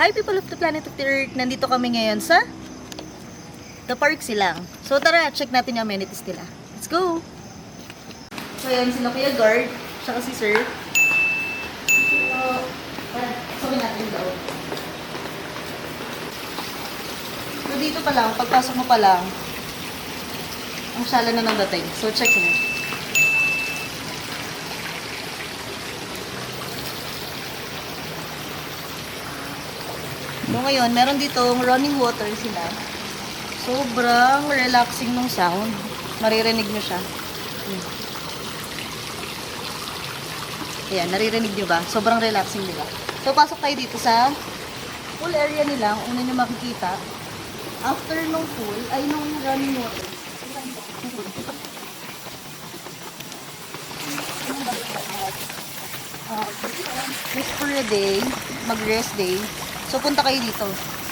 Hi people of the planet of the Earth! Nandito kami ngayon sa The Park Silang. So tara, check natin yung amenities nila. Let's go! So ayan sila Kuya Guard, siya si Sir. So, sabi natin daw. So dito pa lang, pagpasok mo pa lang, ang sala na ng dating. So check mo. So ngayon, meron ditong running water sila. Sobrang relaxing ng sound. Maririnig nyo siya. Ayan, naririnig nyo ba? Sobrang relaxing, di ba? So pasok tayo dito sa pool area nila. Una nyo makikita. After nung pool, ay nung running water. Rest for a day, mag-rest day. So, punta kayo dito.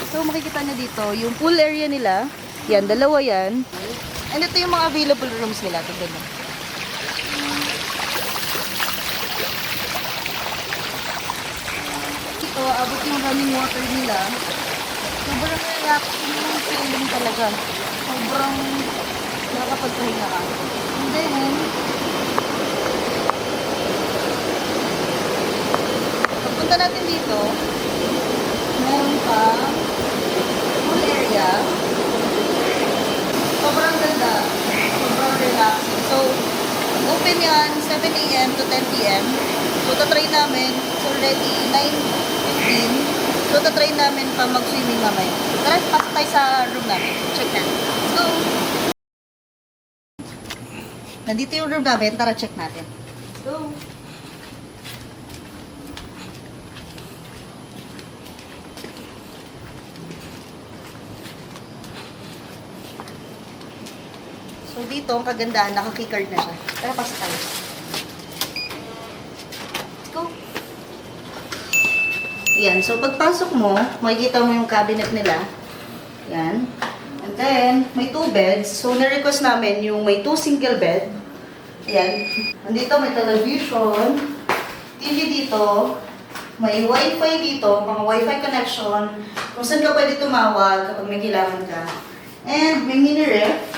So, makikita nyo dito, yung pool area nila. Yan, dalawa yan. And ito yung mga available rooms nila. Tignan mo. Ito, abot yung running water nila. Sobrang relaxing yung feeling talaga. Sobrang nakakapagpahinga ka. And then, pagpunta natin dito, meron pa pool area. Sobrang ganda. Sobrang relaxing. So, open yan 7 a.m. to 10 p.m. So, tatry namin. It's already 9:15. So, tatry namin pa mag-swimming mamaya. Tara, pasok tayo sa room namin. Check natin. Let's go! Nandito yung room namin. Tara, check natin. Let's go! So, dito, ang kagandahan, naka-keycard na siya. Tara, pasok tayo. Let's go! Ayan, so pagpasok mo, makikita mo yung cabinet nila. Ayan. And then, may 2 beds. So, na-request namin yung may 2 single bed. Ayan. Nandito, may television. TV dito. May wifi dito, mga wifi connection. Kung saan ka pwede tumawag kapag may kailangan ka. And may mini ref.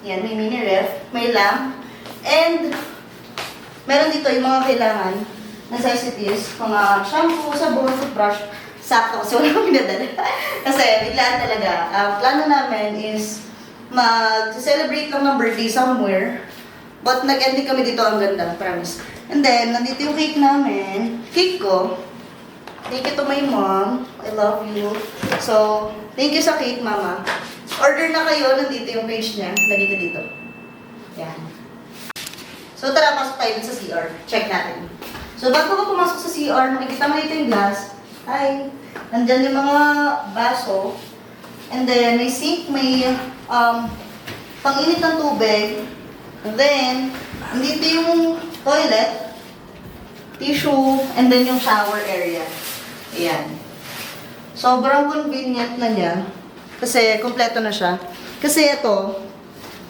Yan, may mini ref, may lamp, and meron dito yung mga kailangan necessities, mga shampoo, sabon, toothbrush, sakto kasi wala kami nadala. Kasi biglaan talaga. Plano namin is mag-celebrate lang ng birthday somewhere, but nag-ending kami dito, ang ganda, promise. And then, nandito yung cake namin, cake ko. Thank you to my mom. I love you. So, thank you sa cake, mama. Order na kayo. Nandito yung page niya. Lagi ko dito. Yan. So, tara, pasok tayo sa CR. Check natin. So, bago ka pumasok sa CR, makikita mo dito yung glass. Hi! Nandyan yung mga baso. And then, may sink, may pang-init ng tubig. And then, nandito yung toilet, tissue, and then yung shower area. Ayan. Sobrang convenient na niya. Kasi, kompleto na siya. Kasi ito,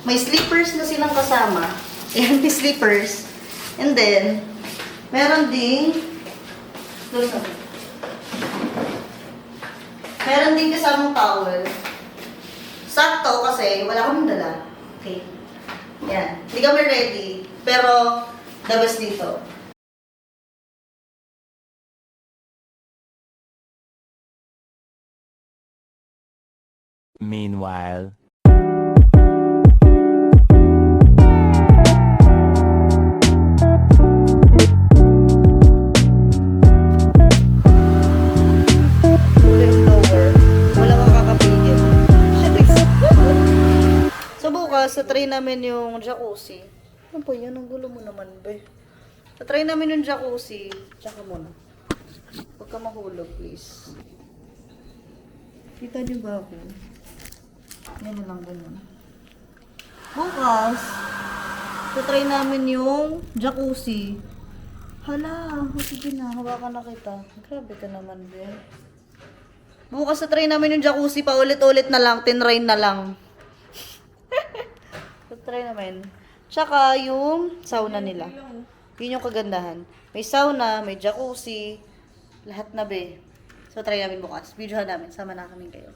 may slippers na silang kasama. Ayan, may slippers. And then, meron ding, meron ding kasamang towel. Sakto kasi, wala akong dala. Okay. Ayan. Hindi kami ready. Pero, the best dito. Meanwhile. So bukas, try namin yung jacuzzi. Ano po yan? Ang gulo mo naman, be. Try namin yung jacuzzi. Tsaka muna. Huwag ka mahulog, please. Kita niyo ba ako? Yan na lang ganun. Bukas, try namin yung jacuzzi. Hala, sige na, hawakan na kita. Grabe ka naman, be. Bukas try namin yung jacuzzi, paulit-ulit na lang, tinrain na lang. Try namin. Tsaka yung sauna nila. Yun yung kagandahan. May sauna, may jacuzzi, lahat na be. So, try namin bukas. Videohan namin. Sama na kami kayo.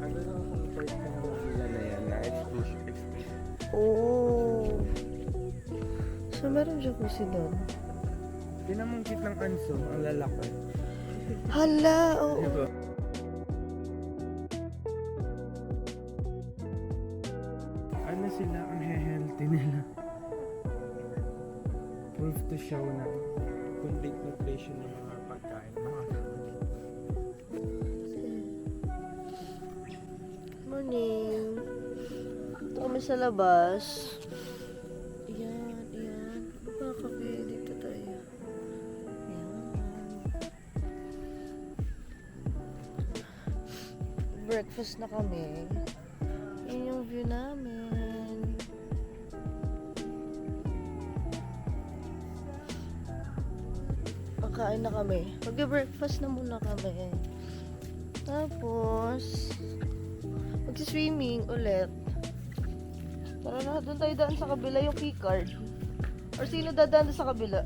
Ano lang kung part na naman sila na yan, na exclusive. Oh. So, meron jacuzzi doon? Pinamungkit ng anso, ang lalaki. Hala, oo. Diba? Ano sila, ang healthy nila. Proof to show na complete nutrition ng mga pagkain. Morning. Ito kami sa labas. Ayan. Magkakape. Dito tayo. Ayan. Breakfast na kami. Yan yung view namin. Kakain na kami. Mag-breakfast na muna kami. Tapos, mag-swimming ulit. Tara na, doon tayo daan sa kabila yung keycard. Or sino dadaan doon sa kabila?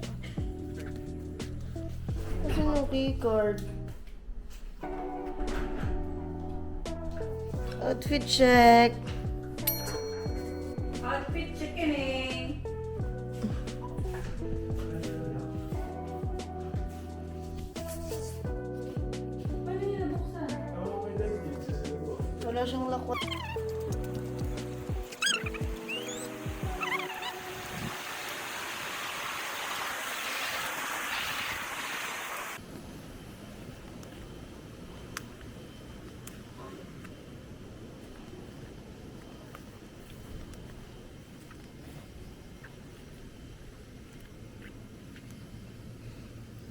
Kasi yung keycard. Outfit check. Outfit checking. Wala siyang lakot.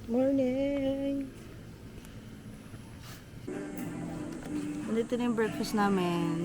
Morning! Dito na yung breakfast namin.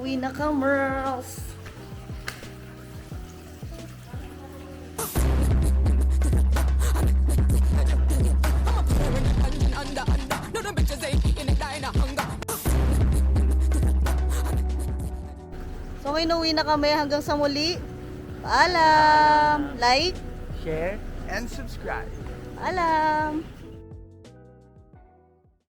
Uwi na ka, Merls! So ngayon uwi na kami hanggang sa muli. Paalam! Like, Share and subscribe. paalam!